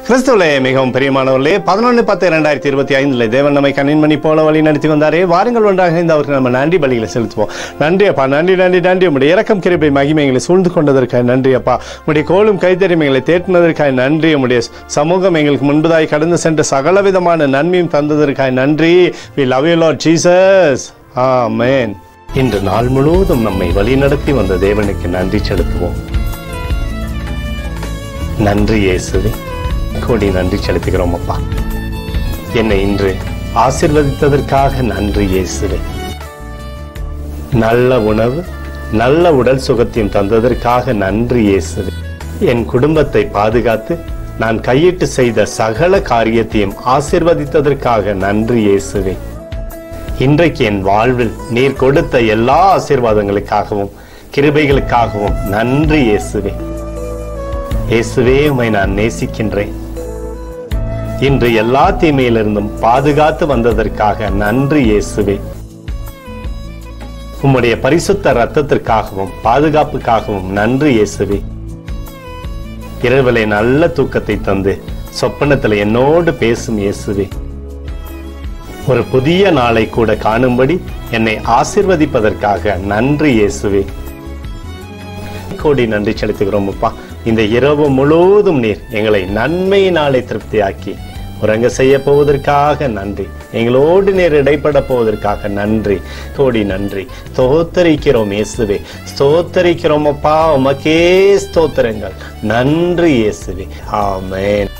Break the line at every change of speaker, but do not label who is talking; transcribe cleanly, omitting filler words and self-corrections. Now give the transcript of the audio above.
கிறிஸ்துவிலே மிகவும் பிரியமானவர்களே, 11/10/2025 தேவன் நம்மை கண்ணின்மணி போல வழி நடத்தி வந்தாரே. வாருங்கள் ஒன்றாக இந்த அவருக்கு நம்ம நன்றி பலிகளை செலுத்துவோம். நன்றி அப்பா, நன்றி நன்றி நன்றி. உடைய இரக்கம் கிருபை மகிமைகளை சூழ்ந்து கொண்டதற்காக நன்றி அப்பா. உடைய கோலும் கைத்தறிமைகளை தேற்றினதற்காக நன்றி. உடைய சமூகம் எங்களுக்கு முன்பதாய் கடந்து சென்ற சகலவிதமான நன்மையும் தந்ததற்காக நன்றி. We love you Lord Jesus. ஆமென். இன்று நாள் முழுவதும் நம்மை வழி நடத்தி வந்த தேவனுக்கு நன்றி செலுத்துவோம். நன்றி இயேசுவே, கோடி நன்றி செலுத்துகிறோம் அப்பா. என்னை இன்று ஆசீர்வதித்ததற்காக நன்றி இயேசுவே. நல்ல உணவு, நல்ல உடல் சுகத்தையும் தந்ததற்காக நன்றி இயேசுவே. என் குடும்பத்தை பாதுகாத்து நான் கையிட்டு செய்த சகல காரியத்தையும் ஆசீர்வதித்ததற்காக நன்றி இயேசுவே. இன்றைக்கு என் வாழ்வில் நீர் கொடுத்த எல்லா ஆசீர்வாதங்களுக்காகவும் கிருபைகளுக்காகவும் நன்றி இயேசுவே. இயேசுவே, உம்மை நான் நேசிக்கின்றேன். இன்று எல்லா தீமையிலிருந்தும் பாதுகாத்து வந்ததற்காக நன்றி இயேசுவே. உம்முடைய பரிசுத்த இரத்தத்திற்காகவும் பாதுகாப்புக்காகவும் நன்றி இயேசுவே. இரவிலே நல்ல தூக்கத்தை தந்து சொப்பனத்தில் என்னோடு பேசும் இயேசுவே. ஒரு புதிய நாளை கூட காணும்படி என்னை ஆசீர்வதிப்பதற்காக நன்றி இயேசுவே. கோடி நன்றி செலுத்துகிறோம் அப்பா. இந்த இரவு முழுவதும் நீர் எங்களை நன்மையினாலே திருப்தியாக்கி உறங்க செய்ய போவதற்காக நன்றி. எங்களோடு நீர் இடைப்பட போவதற்காக நன்றி. கோடி நன்றி. ஸ்தோத்தரிக்கிறோம் இயேசுவே, ஸ்தோத்தரிக்கிறோம் அப்பா. உமக்கே ஸ்தோத்திரங்கள். நன்றி இயேசுவே. ஆமென்.